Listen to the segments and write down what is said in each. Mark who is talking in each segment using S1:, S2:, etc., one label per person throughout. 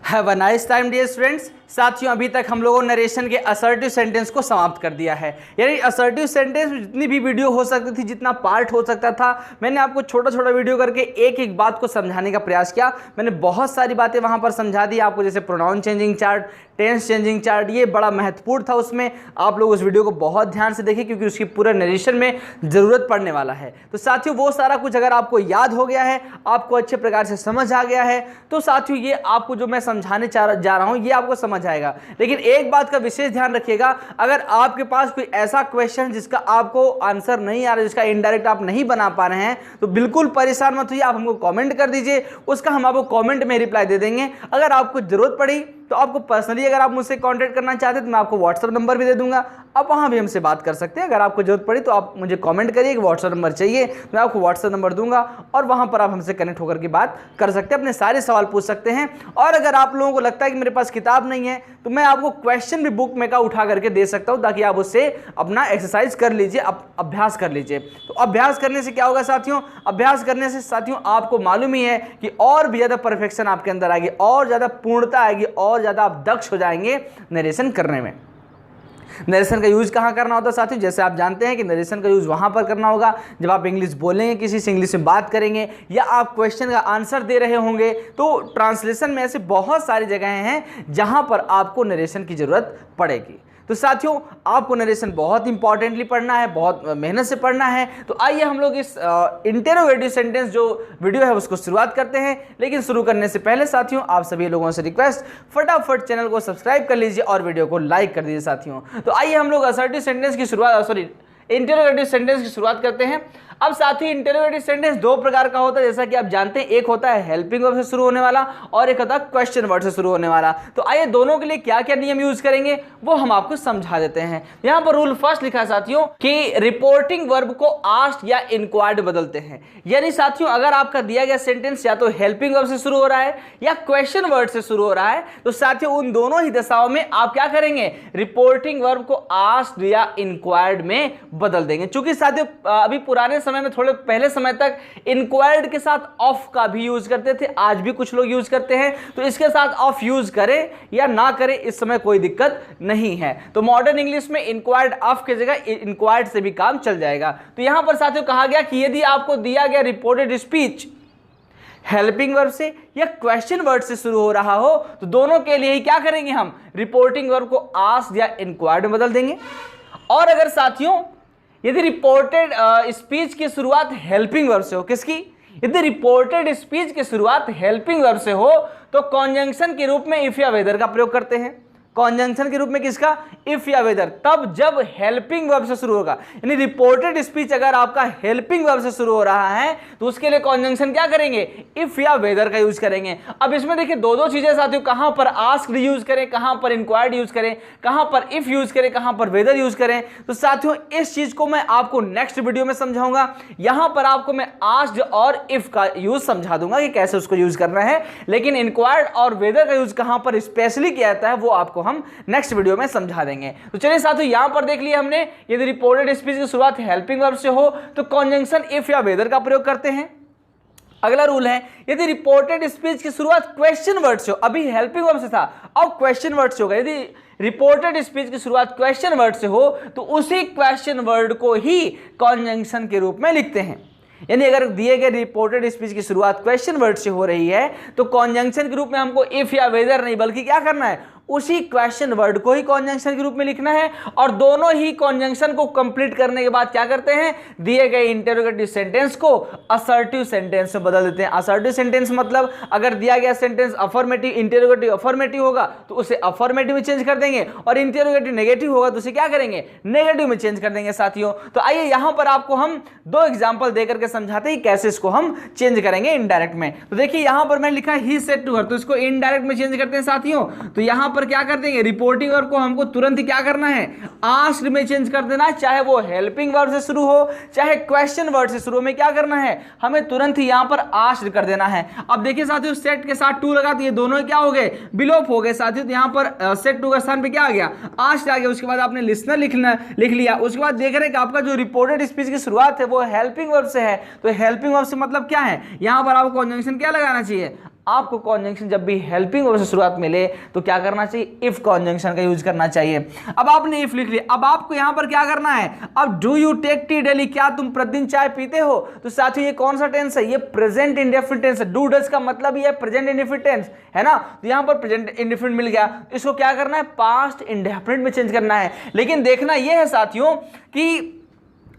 S1: Have a nice time dear students. साथियों, अभी तक हम लोगों ने नरेशन के असर्टिव सेंटेंस को समाप्त कर दिया है। यानी असर्टिव सेंटेंस में जितनी भी वीडियो हो सकती थी, जितना पार्ट हो सकता था, मैंने आपको छोटा छोटा वीडियो करके एक एक बात को समझाने का प्रयास किया। मैंने बहुत सारी बातें वहां पर समझा दी आपको, जैसे pronoun changing chart, tense changing chart, ये बड़ा महत्वपूर्ण था। उसमें आप लोग उस वीडियो को बहुत ध्यान से देखें क्योंकि उसकी पूरा नरेशन में जरूरत पड़ने वाला है। तो साथियों, वो सारा कुछ अगर आपको याद हो गया है, आपको अच्छे प्रकार से समझ आ गया है, तो साथियों ये आपको जो मैं समझाने जा रहा हूं ये आपको समझ आएगा। लेकिन एक बात का विशेष ध्यान रखिएगा, अगर आपके पास कोई ऐसा क्वेश्चन जिसका आपको आंसर नहीं आ रहा, जिसका इनडायरेक्ट आप नहीं बना पा रहे हैं, तो बिल्कुल परेशान मत होइए, आप हमको कमेंट कर दीजिए, उसका हम आपको कमेंट में रिप्लाई दे देंगे। अगर आपको जरूरत पड़ी तो आपको पर्सनली अगर आप मुझसे कांटेक्ट करना चाहते हैं तो मैं आपको व्हाट्सएप नंबर भी दे दूंगा, आप वहां भी हमसे बात कर सकते हैं। अगर आपको जरूरत पड़ी तो आप मुझे कमेंट करिए कि व्हाट्सएप नंबर चाहिए, मैं आपको व्हाट्सएप नंबर दूंगा और वहां पर आप हमसे कनेक्ट होकर के बात कर सकते हैं, अपने सारे सवाल पूछ सकते हैं। और अगर आप लोगों को लगता है कि मेरे पास किताब नहीं है तो मैं आपको क्वेश्चन भी बुक में का उठा करके दे सकता हूं, ताकि आप उससे अपना एक्सरसाइज कर लीजिए, अभ्यास कर लीजिए। तो अभ्यास करने से क्या होगा साथियों, अभ्यास करने से साथियों आपको मालूम ही है कि और भी ज्यादा परफेक्शन आपके अंदर आएगी, और ज्यादा पूर्णता आएगी, और ज्यादा आप दक्ष हो जाएंगे नरेशन करने में। नरेशन का यूज कहाँ करना होता है साथियों, जैसे आप जानते हैं कि नरेशन का यूज वहां पर करना होगा जब आप इंग्लिश बोलेंगे, किसी से इंग्लिश में बात करेंगे, या आप क्वेश्चन का आंसर दे रहे होंगे। तो ट्रांसलेशन में ऐसे बहुत सारी जगहें हैं जहां पर आपको नरेशन की जरूरत पड़ेगी। तो साथियों, आपको नरेशन बहुत इंपॉर्टेंटली पढ़ना है, बहुत मेहनत से पढ़ना है। तो आइए हम लोग इस इंटरोगेटिव सेंटेंस जो वीडियो है उसको शुरुआत करते हैं। लेकिन शुरू करने से पहले साथियों, आप सभी लोगों से रिक्वेस्ट, फटाफट चैनल को सब्सक्राइब कर लीजिए और वीडियो को लाइक कर दीजिए साथियों। तो आइए हम लोग असर्टिव सेंटेंस की शुरुआत, इंटरोगेटिव सेंटेंस की शुरुआत करते हैं। अब साथी, इंटरोगेटिव सेंटेंस दो प्रकार का होता है, जैसा कि आप जानते हैं। एक होता है हेल्पिंग वर्ब से शुरू होने वाला और एक होता है क्वेश्चन वर्ड से शुरू होने वाला। तो आइए दोनों के लिए क्या क्या नियम यूज करेंगे वो हम आपको समझा देते हैं। यहां पर रूल फर्स्ट लिखा है साथियों कि रिपोर्टिंग वर्ब को आस्क्ड या इंक्वायर्ड बदलते हैं। यानी साथियों, अगर आपका दिया गया सेंटेंस या तो हेल्पिंग वर्ब से शुरू हो रहा है या क्वेश्चन वर्ड से शुरू हो रहा है, तो साथियों उन दोनों ही दशाओं में आप क्या करेंगे, रिपोर्टिंग वर्ब को आस्क्ड या इंक्वायर्ड में बदल देंगे। चूंकि साथियों अभी पुराने समय में, थोड़े पहले समय तक इंक्वायर्ड के साथ ऑफ का भी यूज करते थे, आज भी कुछ लोग यूज करते हैं। तो इसके साथ ऑफ यूज करें या ना करें, इस समय कोई दिक्कत नहीं है। तो मॉडर्न इंग्लिश में इंक्वायर्ड ऑफ की जगह इंक्वायर्ड से भी काम चल जाएगा। तो यहां पर साथियों कहा गया कि यदि आपको दिया गया रिपोर्टेड स्पीच हेल्पिंग वर्ब से या क्वेश्चन वर्ड से शुरू हो रहा हो, तो दोनों के लिए ही क्या करेंगे, हम रिपोर्टिंग वर्ब को आस्क्ड या इंक्वायर्ड में बदल देंगे। और अगर साथियों यदि रिपोर्टेड स्पीच की शुरुआत हेल्पिंग वर्ब से हो, किसकी, यदि रिपोर्टेड स्पीच की शुरुआत हेल्पिंग वर्ब से हो, तो कॉन्जंक्शन के रूप में इफ या वेदर का प्रयोग करते हैं। कॉन्जंक्शन के रूप में किसका, इफ या वेदर, तब जब हेल्पिंग वर्ब से शुरू होगा। यानी रिपोर्टेड स्पीच अगर आपका हेल्पिंग वर्ब से शुरू हो रहा है तो उसके लिए कॉन्जंक्शन क्या करेंगे, इफ या वेदर का यूज करेंगे। अब इसमें देखिए दो चीजें साथियों, कहां पर आस्क्ड यूज करें, कहां पर इंक्वायर्ड यूज करें, कहां पर इफ यूज करें, कहां पर वेदर यूज करें। तो साथियों इस चीज को मैं आपको नेक्स्ट वीडियो में समझाऊंगा। यहां पर आपको मैं आस्क्ड और इफ का यूज समझा दूंगा कि कैसे उसको यूज करना है, लेकिन इंक्वायर्ड और वेदर का यूज कहां पर स्पेशली किया जाता है वो आपको हम नेक्स्ट वीडियो में समझा देंगे। तो चलिए साथियों, यहां पर देख लिया हमने, यदि रिपोर्टेड स्पीच की शुरुआत हेल्पिंग वर्ब से हो तो कॉन्जंक्शन इफ या वेदर का प्रयोग करते हैं। अगला रूल है, यदि रिपोर्टेड स्पीच की शुरुआत क्वेश्चन वर्ड से हो, अभी हेल्पिंग वर्ब से था, अब क्वेश्चन वर्ड से होगा। यदि रिपोर्टेड स्पीच की शुरुआत क्वेश्चन वर्ड से हो तो उसी क्वेश्चन वर्ड को ही कॉन्जंक्शन के रूप में लिखते हैं। यानी अगर दिए गए रिपोर्टेड स्पीच की शुरुआत क्वेश्चन वर्ड से हो रही है तो कॉन्जंक्शन के रूप में हमको इफ या वेदर नहीं, बल्कि क्या करना है, उसी क्वेश्चन वर्ड को ही कॉन्जंक्शन के रूप में लिखना है। और दोनों ही कॉन्जंक्शन को कंप्लीट करने के बाद क्या करते हैं, दिए गए इंटरोगेटिव सेंटेंस को असर्टिव सेंटेंस में बदल देते हैं। असर्टिव सेंटेंस मतलब अगर दिया गया सेंटेंस अफर्मेटिव, इंटरोगेटिव अफर्मेटिव होगा तो उसे अफर्मेटिव में चेंज कर देंगे, और इंटरोगेटिव नेगेटिव होगा तो उसे क्या करेंगे, नेगेटिव में चेंज कर देंगे साथियों। तो आइए यहां पर आपको हम दो एग्जांपल देकर के समझाते हैं कैसे इसको हम चेंज करेंगे इनडायरेक्ट में। तो देखिए यहां पर मैंने लिखा ही सेड टू हर, तो इसको इनडायरेक्ट में चेंज करते हैं साथियों। तो यहां पर क्या कर देंगे, रिपोर्टिंग वर्ब को हमको तुरंत ही क्या करना है, आस्क्ड में चेंज कर देना, चाहे वो हेल्पिंग वर्ब से शुरू हो चाहे क्वेश्चन वर्ड से शुरू हो, में क्या करना है, हमें तुरंत ही यहां पर आस्क्ड कर देना है। अब देखिए साथियों, सेट के साथ टू लगा तो ये दोनों क्या हो गए, विलोप हो गए साथियों। तो यहां पर सेट टू का स्थान पे क्या आ गया, आस्क्ड आ गया। उसके बाद आपने लिसनर लिख लिया। उसके बाद देख रहे हैं कि आपका जो रिपोर्टेड स्पीच की शुरुआत है वो हेल्पिंग वर्ब से है। तो हेल्पिंग वर्ब से मतलब क्या है, यहां पर आपको कॉन्जंक्शन क्या लगाना चाहिए, आपको कॉन्जंक्शन जब भी हेल्पिंग वर्ब से शुरुआत मिले तो क्या करना चाहिए, इफ कॉन्जंक्शन का यूज करना चाहिए। अब आपने इफ लिख लिया, अब आपको यहां पर क्या करना है, अब do you take tea daily, क्या तुम प्रतिदिन चाय पीते हो, तो साथियों ये कौन सा टेंस है, ये प्रेजेंट इंडेफिनिट टेंस है। डू डज का मतलब ये प्रेजेंट इंडेफिनिट टेंस है ना, तो यहां पर प्रेजेंट इंडेफिनिट मिल गया, इसको क्या करना है, पास्ट इंडेफिनिट में चेंज करना है। लेकिन देखना यह है साथियों कि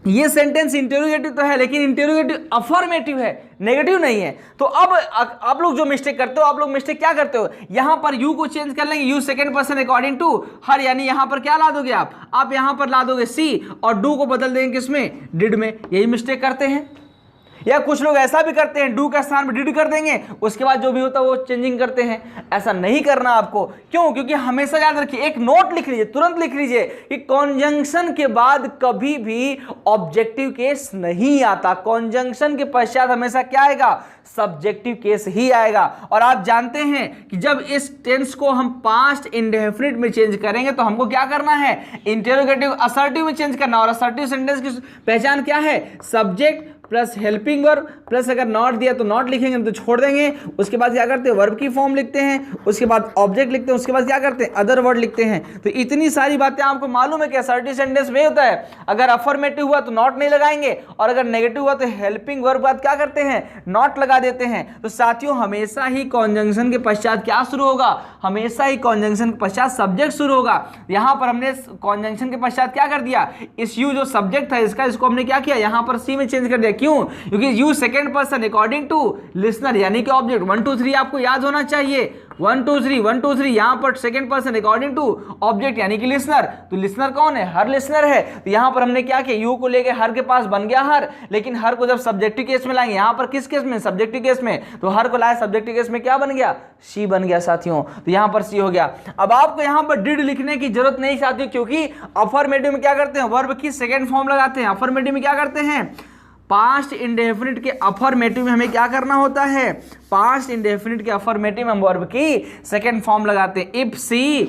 S1: ये सेंटेंस इंटेरोगेटिव तो है लेकिन इंटेरोगेटिव अफर्मेटिव है, नेगेटिव नहीं है। तो अब आप लोग जो मिस्टेक करते हो, आप लोग मिस्टेक क्या करते हो, यहां पर यू को चेंज कर लेंगे, you second person according to her, यानी यहां पर क्या ला दोगे आप यहां पर ला दोगे सी और डू को बदल देंगे किसमें, डिड में। यही मिस्टेक करते हैं। या कुछ लोग ऐसा भी करते हैं, डू का स्थान में डिड कर देंगे, उसके बाद जो भी होता है वो चेंजिंग करते हैं। ऐसा नहीं करना आपको, क्यों, क्योंकि हमेशा याद रखिए, एक नोट लिख लीजिए, तुरंत लिख लीजिए कि कॉन्जंक्शन के बाद कभी भी ऑब्जेक्टिव केस नहीं आता। कॉन्जंक्शन के पश्चात हमेशा क्या आएगा, सब्जेक्टिव केस ही आएगा। और आप जानते हैं कि जब इस टेंस को हम पास्ट इंडेफिनिट में चेंज करेंगे तो हमको क्या करना है, इंटेरोगेटिव असर्टिव में चेंज करना। और असर्टिव सेंटेंस की पहचान क्या है, subject plus helping verb plus अगर नॉट दिया तो नॉट लिखेंगे तो छोड़ देंगे, उसके बाद क्या करते हैं, वर्ब की फॉर्म लिखते हैं, उसके बाद ऑब्जेक्ट लिखते हैं, उसके बाद क्या करते हैं, अदर वर्ड लिखते हैं। तो इतनी सारी बातें आपको मालूम है कि असर्टिव सेंटेंस में होता है, अगर अफर्मेटिव हुआ तो नॉट नहीं लगाएंगे और अगर नेगेटिव हुआ तो हेल्पिंग वर्ब बाद क्या करते हैं, नॉट लगा देते हैं। तो साथियों हमेशा ही कॉन्जंक्शन के पश्चात क्या शुरू होगा, हमेशा ही कॉन्जंक्शन के पश्चात सब्जेक्ट शुरू होगा। यहां पर हमने कॉन्जंक्शन के पश्चात क्या कर दिया, इस यू जो सब्जेक्ट था इसको हमने क्या किया, यहां पर सी में चेंज कर दिया। क्यों, क्योंकि you second person according to listener, यानी कि ऑब्जेक्ट 1 2 3 आपको याद होना चाहिए, 1 2 3 यहां पर second person according to object यानी कि लिसनर। तो लिसनर कौन है, हर लिसनर है। तो यहां पर हमने क्या किया, यू को लेके हर के पास बन गया हर, लेकिन हर को जब सब्जेक्टिव केस में लाएंगे, यहां पर किस केस में, सब्जेक्टिव केस में, तो हर को लाए सब्जेक्टिव केस में क्या बन गया, सी बन गया साथियों। तो यहां पर सी हो गया। अब आपको यहां पर डिड लिखने की जरूरत नहीं साथियों, क्योंकि अफर्मेटिव में क्या करते हैं, वर्ब की सेकंड फॉर्म लगाते हैं। अफर्मेटिव में क्या करते हैं, पास्ट इंडेफिनिट के अफर्मेटिव में हमें क्या करना होता है, पास्ट इंडेफिनिट के अफर्मेटिव में हम वर्ब की सेकंड फॉर्म लगाते हैं। इफ सी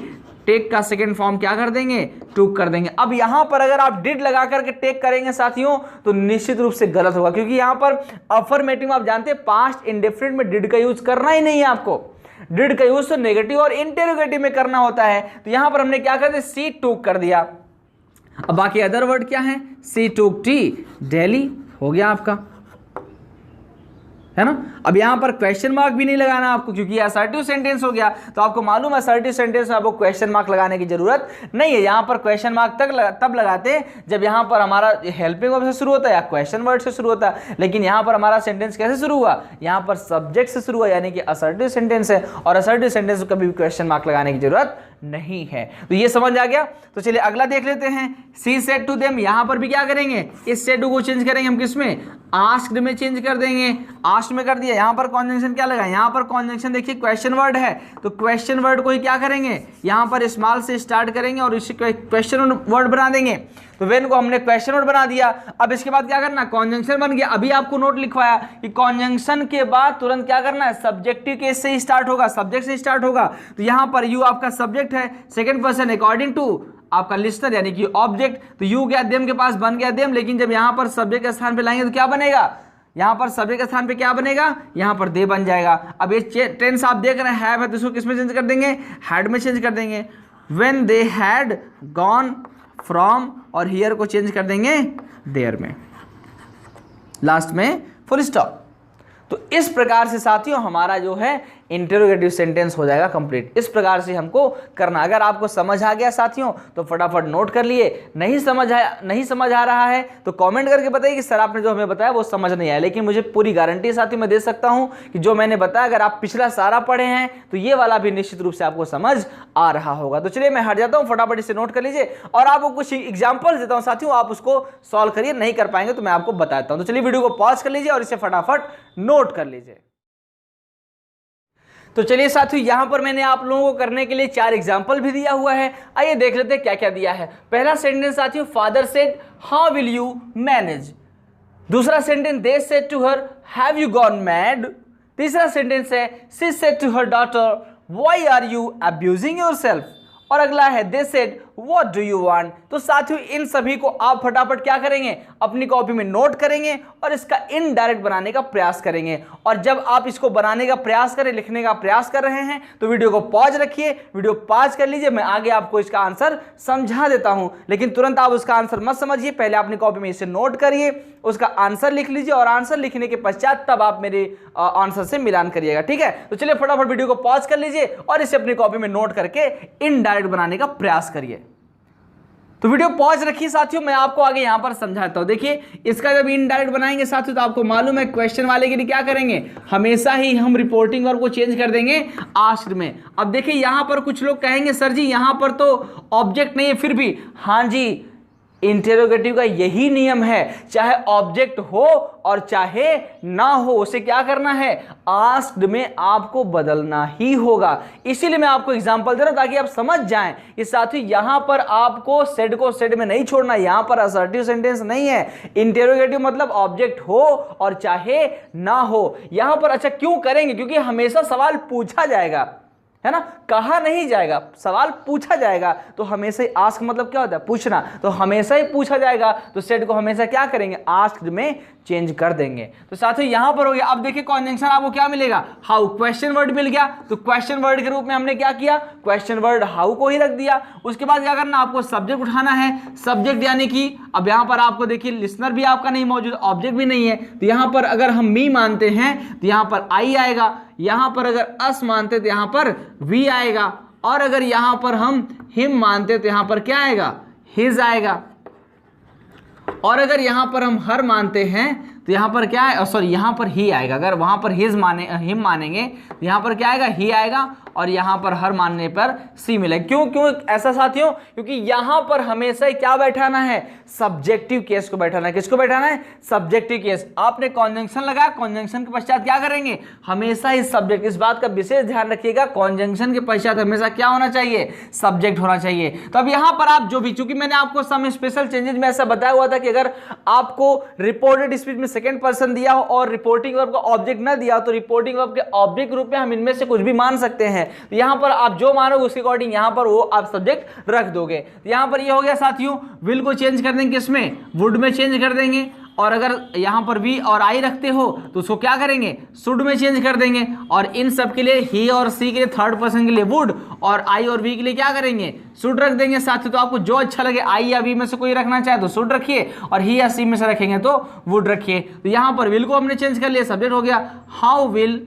S1: टेक का सेकंड फॉर्म क्या कर देंगे, टूक कर देंगे। अब यहां पर अगर आप डिड लगा करके टेक करेंगे साथियों तो निश्चित रूप से गलत होगा, क्योंकि यहां पर अफर्मेटिव आप जानते हैं पास्ट इंडेफिनिट में डिड का यूज करना ही नहीं है आपको। डिड का यूज तो नेगेटिव और इंटेरोगेटिव में करना होता है। तो यहां पर हमने क्या कर दिया, सी टूक कर दिया। अब बाकी अदर वर्ड क्या है, सी टूक टी डेली हो गया आपका, है ना। अब यहां पर क्वेश्चन मार्क भी नहीं लगाना आपको, क्योंकि ये असर्टिव सेंटेंस हो गया। तो आपको मालूम है असर्टिव सेंटेंस में आपको क्वेश्चन मार्क लगाने की जरूरत नहीं है। यहां पर क्वेश्चन मार्क तब लगाते हैं जब यहां पर हमारा हेल्पिंग वर्ब से शुरू होता है या क्वेश्चन वर्ड से शुरू होता है। लेकिन यहां पर हमारा सेंटेंस कैसे शुरू हुआ, यहां पर सब्जेक्ट से शुरू हुआ, यानी कि असर्टिव सेंटेंस है और असर्टिव सेंटेंस को कभी भी क्वेश्चन मार्क लगाने की जरूरत नहीं है। तो ये समझ आ गया। तो चलिए अगला देख लेते हैं, सी सेड टू देम। यहां पर भी क्या करेंगे, इस सेड को चेंज करेंगे हम किसमें, आस्क्ड में चेंज कर देंगे। आस्क्ड में कर दिया, यहां पर कॉन्जंक्शन क्या लगा, यहां पर कॉन्जंक्शन देखिए क्वेश्चन वर्ड है, तो क्वेश्चन वर्ड को ही क्या करेंगे, यहां पर स्मॉल से स्टार्ट करेंगे और इसे क्वेश्चन वर्ड बना देंगे। तो वेन को हमने क्वेश्चन वर्ड बना दिया। अब इसके बाद क्या करना, कॉन्जंक्शन बन गया। अभी आपको नोट लिखवाया कि कॉन्जंक्शन के बाद तुरंत क्या करना है, सब्जेक्टिव केस से ही स्टार्ट होगा, सब्जेक्ट से स्टार्ट होगा। तो यहां पर यू आपका सब्जेक्ट है, सेकंड पर्सन अकॉर्डिंग टू आपका लिस्टर यानी कि ऑब्जेक्ट। तो यू गया देम के पास, बन गया देम, लेकिन जब यहां पर सब्जेक्ट के स्थान पे लाएंगे तो क्या बनेगा, यहां पर सब्जेक्ट के स्थान पे क्या बनेगा, यहां पर दे बन जाएगा। अब ये टेंस आप देख रहे हैं, है तो इसको किसमें चेंज कर देंगे, हैड में चेंज कर देंगे। When they had gone from, और हियर को चेंज कर देंगे देयर में, लास्ट में फुल स्टॉप। तो इस प्रकार से साथियों हमारा जो है इंटेरोगेटिव सेंटेंस हो जाएगा कंप्लीट। इस प्रकार से हमको करना। अगर आपको समझ आ गया साथियों तो फटाफट नोट कर लिए, नहीं समझ आ रहा है तो कमेंट करके बताइए कि सर आपने जो हमें बताया वो समझ नहीं आया। लेकिन मुझे पूरी गारंटी साथियों मैं दे सकता हूं कि जो मैंने बताया अगर आप पिछला सारा पढ़े हैं तो ये वाला भी निश्चित रूप से आपको समझ आ रहा होगा। तो चलिए मैं हट जाता हूं, फटाफट इसे नोट कर लीजिए और आपको कुछ एग्जाम्पल देता हूं साथियों, आप उसको सॉल्व करिए। नहीं कर पाएंगे तो मैं आपको बताता हूं। तो चलिए वीडियो को पॉज कर लीजिए और इसे फटाफट नोट कर लीजिए। तो चलिए साथियों यहां पर मैंने आप लोगों को करने के लिए 4 एग्जाम्पल भी दिया हुआ है। आइए देख लेते हैं क्या क्या दिया है। पहला सेंटेंस साथियों, father said how will you manage. दूसरा sentence, they said to her have you gone mad. तीसरा सेंटेंस है, she said to her daughter why are you abusing yourself. और अगला है, they said what do you want. तो साथियों इन सभी को आप फटाफट क्या करेंगे, अपनी कॉपी में नोट करेंगे और इसका इनडायरेक्ट बनाने का प्रयास करेंगे। और जब आप इसको बनाने का प्रयास करें, लिखने का प्रयास कर रहे हैं, तो वीडियो को पॉज रखिए, वीडियो पॉज कर लीजिए, मैं आगे आपको इसका आंसर समझा देता हूं। लेकिन तुरंत आप उसका आंसर मत समझिए, पहले अपनी कॉपी में इसे नोट करिए, उसका आंसर लिख लीजिए और आंसर लिखने के पश्चात तब आप मेरे आंसर से मिलान करिएगा, ठीक है। तो चलिए फटाफट वीडियो को पॉज कर लीजिए और इसे अपनी कॉपी में नोट करके इनडायरेक्ट बनाने का प्रयास करिए। तो वीडियो पॉज रखिए साथियों, मैं आपको आगे यहां पर समझाता हूं। देखिए इसका जब इनडायरेक्ट बनाएंगे साथियों, तो आपको मालूम है क्वेश्चन वाले के लिए क्या करेंगे, हमेशा ही हम रिपोर्टिंग वर्ब को चेंज कर देंगे आस्क्ड में। अब देखिए यहां पर कुछ लोग कहेंगे सर जी यहां पर तो ऑब्जेक्ट नहीं है, फिर भी हाँ जी इंटेरोगेटिव का यही नियम है, चाहे ऑब्जेक्ट हो और चाहे ना हो, उसे क्या करना है, आस्क्ड में आपको बदलना ही होगा। इसीलिए मैं आपको एग्जांपल दे रहा हूं ताकि आप समझ जाएं कि साथियों यहां पर आपको सेड को सेड में नहीं छोड़ना, यहां पर असर्टिव सेंटेंस नहीं है। इंटेरोगेटिव मतलब ऑब्जेक्ट हो और चाहे ना हो। यहां पर अच्छा क्यों करेंगे, क्योंकि हमेशा सवाल पूछा जाएगा, है ना, कहा नहीं जाएगा, सवाल पूछा जाएगा। तो हमेशा ही आस्क मतलब क्या होता है, पूछना, तो हमेशा ही पूछा जाएगा, तो सेड को हमेशा क्या करेंगे, आस्क्ड में चेंज कर देंगे। तो साथियों यहां पर हो गया। अब देखिए कॉन्जंक्शन आपको क्या मिलेगा, हाउ, क्वेश्चन वर्ड मिल गया, तो क्वेश्चन वर्ड के रूप में हमने क्या किया, क्वेश्चन वर्ड हाउ को ही रख दिया। उसके बाद क्या करना, आपको सब्जेक्ट उठाना है, सब्जेक्ट यानी कि अब यहां पर आपको देखिए लिसनर भी आपका नहीं मौजूद, ऑब्जेक्ट भी नहीं है, तो यहां पर अगर हम मी मानते हैं तो यहां पर आई आएगा, यहां पर अगर अस मानते तो यहां पर वी आएगा, और अगर यहां पर हम हिम मानते तो यहां पर क्या आएगा, हिज आएगा, और अगर यहां पर हम हर मानते हैं तो यहां पर क्या है, सॉरी यहां पर ही आएगा। अगर वहां पर हिज हिम मानेंगे तो यहां पर क्या आएगा, ही आएगा, और यहां पर हर मानने पर सी मिलेगा। क्यों ऐसा साथियों, क्योंकि यहां पर हमेशा ही क्या बैठाना है, सब्जेक्टिव केस को बैठाना है। किसको बैठाना है, सब्जेक्टिव केस। आपने कॉन्जंक्शन लगाया, कॉन्जंक्शन के पश्चात क्या करेंगे, हमेशा ही सब्जेक्ट। इस बात का विशेष ध्यान रखिएगा, कॉन्जंक्शन के पश्चात हमेशा क्या होना चाहिए, सब्जेक्ट होना चाहिए। तो अब यहां पर आप जो भी, चूंकि मैंने आपको सम स्पेशल चेंजेस में ऐसा बताया हुआ था कि अगर आपको रिपोर्टेड स्पीच में सेकंड पर्सन दिया हो और रिपोर्टिंग वर्ब का ऑब्जेक्ट ना दिया, तो रिपोर्टिंग वर्ब के ऑब्जेक्ट रूप में हम इनमें से कुछ भी मान सकते हैं। तो यहां पर आप जो मानोगे उसके अकॉर्डिंग यहां पर वो आप सब्जेक्ट रख दोगे। तो यहां पर ये हो गया साथियों, विल को चेंज कर देंगे, किसमें, वुड में चेंज कर देंगे, और अगर यहां पर वी और आई रखते हो तो उसको क्या करेंगे, शुड में चेंज कर देंगे, और इन सब के लिए ही और सी के लिए थर्ड पर्सन के लिए वुड, और आई और वी के लिए क्या करेंगे, शुड रख देंगे साथियों। तो आपको जो अच्छा लगे, आई या वी में से कोई रखना चाहे तो शुड रखिए, और ही या सी में से रखेंगे तो वुड रखिए। तो यहां पर विल को हमने चेंज कर लिया, सब्जेक्ट हो गया हाउ विल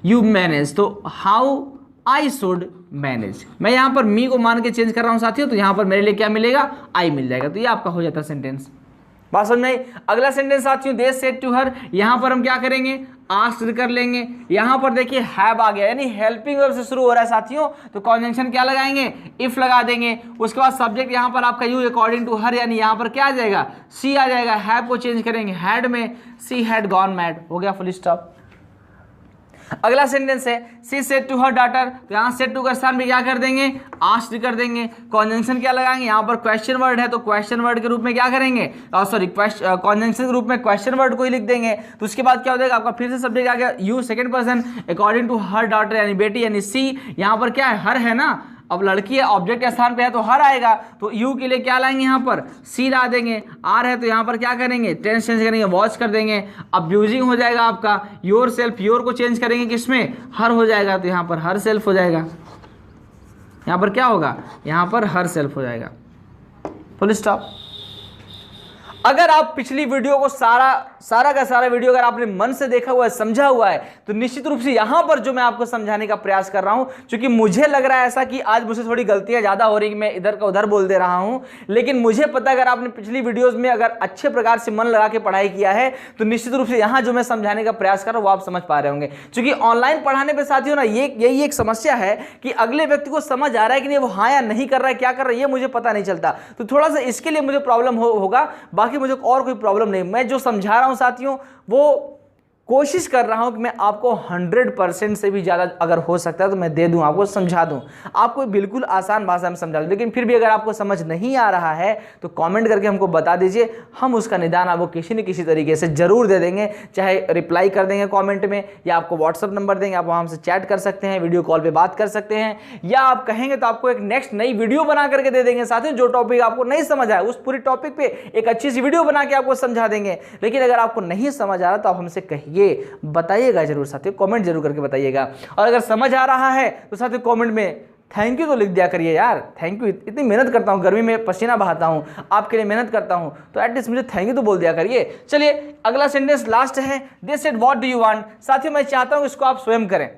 S1: यू मैनेज, तो हाउ आई शुड मैनेज। मैं यहां पर मी को मान के चेंज कर रहा हूं साथियों, तो यहां पर मेरे लिए क्या मिलेगा, आई मिल जाएगा। तो ये आपका हो जाता है सेंटेंस। बात समझ में आई। अगला सेंटेंस साथियों, दे सेड टू हर, यहां पर हम क्या करेंगे, आस्क्ड कर लेंगे। यहां पर देखिए हैव आ गया, यानी हेल्पिंग वर्ब से शुरू हो रहा है साथियों, तो कॉन्जंक्शन क्या लगाएंगे, इफ लगा देंगे। उसके बाद सब्जेक्ट यहां पर आपका यू अकॉर्डिंग टू हर, यानी यहां पर क्या आ जाएगा, सी आ जाएगा। हैव को चेंज करेंगे हैड में, सी हैड गॉन मैड, हो गया फुल स्टॉप। अगला सेंटेंस है she said to her daughter, तो यहां सेड टू का स्थान पे क्या कर देंगे, आस्क्ड कर देंगे। कॉन्जंक्शन क्या लगाएंगे, यहां पर क्वेश्चन वर्ड है तो क्वेश्चन वर्ड के रूप में क्या करेंगे, सॉरी कॉन्जंक्शन के रूप में क्वेश्चन वर्ड को ही लिख देंगे। तो उसके बाद क्या हो जाएगा, आपका फिर से सब्जेक्ट आ गया you second person according to her daughter, यानी बेटी, यानी सी। यहां पर क्या है, हर है ना, अब लड़की है, ऑब्जेक्ट के स्थान पे है तो हर आएगा, तो यू के लिए क्या लाएंगे, यहाँ पर सी ला देंगे। आर है तो यहाँ पर क्या करेंगे, टेंस चेंज करेंगे, वॉच कर देंगे। अब यूजिंग हो जाएगा आपका योर सेल्फ, योर को चेंज करेंगे किसमें, हर हो जाएगा, तो यहाँ पर हर सेल्फ हो जाएगा। यहाँ पर क्या होगा, यहाँ पर हर सेल्फ हो जाएगा, फुल स्टॉप। अगर आप पिछली वीडियो को सारा का सारा वीडियो अगर आपने मन से देखा हुआ है, समझा हुआ है, तो निश्चित रूप से यहां पर जो मैं आपको समझाने का प्रयास कर रहा हूं, क्योंकि मुझे लग रहा है ऐसा कि आज मुझसे थोड़ी गलतियां ज्यादा हो रही कि मैं इधर का उधर बोल दे रहा हूं, लेकिन मुझे पता है अगर आपने पिछली वीडियोज में अगर अच्छे प्रकार से मन लगा के पढ़ाई किया है तो निश्चित रूप से यहां जो मैं समझाने का प्रयास कर रहा हूं वो आप समझ पा रहे होंगे। क्योंकि ऑनलाइन पढ़ाने पर साथियों ना यही एक समस्या है कि अगले व्यक्ति को समझ आ रहा है कि नहीं, वो हाँ या नहीं कर रहा है, क्या कर रहा है, ये मुझे पता नहीं चलता। तो थोड़ा सा इसके लिए मुझे प्रॉब्लम होगा, बाकी मुझे और कोई प्रॉब्लम नहीं। मैं जो समझा रहा हूं साथियों वो कोशिश कर रहा हूं कि मैं आपको 100% से भी ज़्यादा अगर हो सकता है तो मैं दे दूं, आपको समझा दूं, आपको बिल्कुल आसान भाषा में समझा दूं। लेकिन फिर भी अगर आपको समझ नहीं आ रहा है तो कमेंट करके हमको बता दीजिए, हम उसका निदान आपको किसी न किसी तरीके से ज़रूर दे देंगे। चाहे रिप्लाई कर देंगे कॉमेंट में, या आपको व्हाट्सअप नंबर देंगे, आप वहाँ हमसे चैट कर सकते हैं, वीडियो कॉल पर बात कर सकते हैं, या आप कहेंगे तो आपको एक नेक्स्ट नई वीडियो बना करके दे देंगे। साथियों, जो टॉपिक आपको नहीं समझ आया उस पूरी टॉपिक पे एक अच्छी सी वीडियो बना के आपको समझा देंगे। लेकिन अगर आपको नहीं समझ आ रहा तो आप हमसे कहिए, बताइएगा जरूर साथियों, कमेंट जरूर करके बताइएगा। और अगर समझ आ रहा है तो साथियों कमेंट में थैंक यू तो लिख दिया करिए यार। थैंक यू, इतनी मेहनत करता हूं, गर्मी में पसीना बहाता हूं, आपके लिए मेहनत करता हूं, तो एटलीस्ट मुझे थैंक यू तो बोल दिया करिए। चलिए अगला सेंटेंस लास्ट है, they said what do you want. साथियों मैं चाहता हूं कि इसको आप स्वयं करें,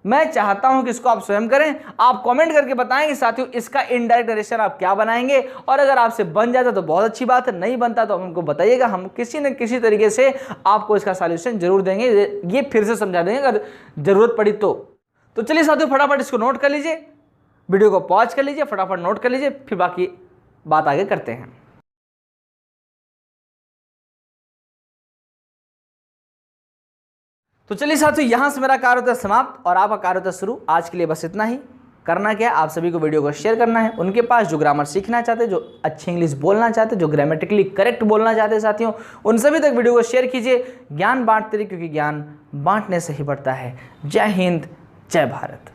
S1: मैं चाहता हूं कि इसको आप स्वयं करें। आप कमेंट करके बताएं कि साथियों इसका इनडायरेक्ट नरेशन आप क्या बनाएंगे, और अगर आपसे बन जाता तो बहुत अच्छी बात है, नहीं बनता तो हमको बताइएगा, हम किसी न किसी तरीके से आपको इसका सॉल्यूशन जरूर देंगे, ये फिर से समझा देंगे अगर जरूरत पड़ी तो चलिए साथियों फटाफट इसको नोट कर लीजिए, वीडियो को पॉज कर लीजिए, फटाफट नोट कर लीजिए, फिर बाकी बात आगे करते हैं। तो चलिए साथियों, यहां से मेरा कार्य होता है समाप्त और आपका कार्य होता है शुरू। आज के लिए बस इतना ही। करना क्या है, आप सभी को वीडियो को शेयर करना है उनके पास जो ग्रामर सीखना चाहते हैं, जो अच्छी इंग्लिश बोलना चाहते हैं, जो ग्रामेटिकली करेक्ट बोलना चाहते हैं साथियों, उन सभी तक वीडियो को शेयर कीजिए। ज्ञान बांटते रहिए, क्योंकि ज्ञान बांटने से ही बढ़ता है। जय हिंद, जय भारत।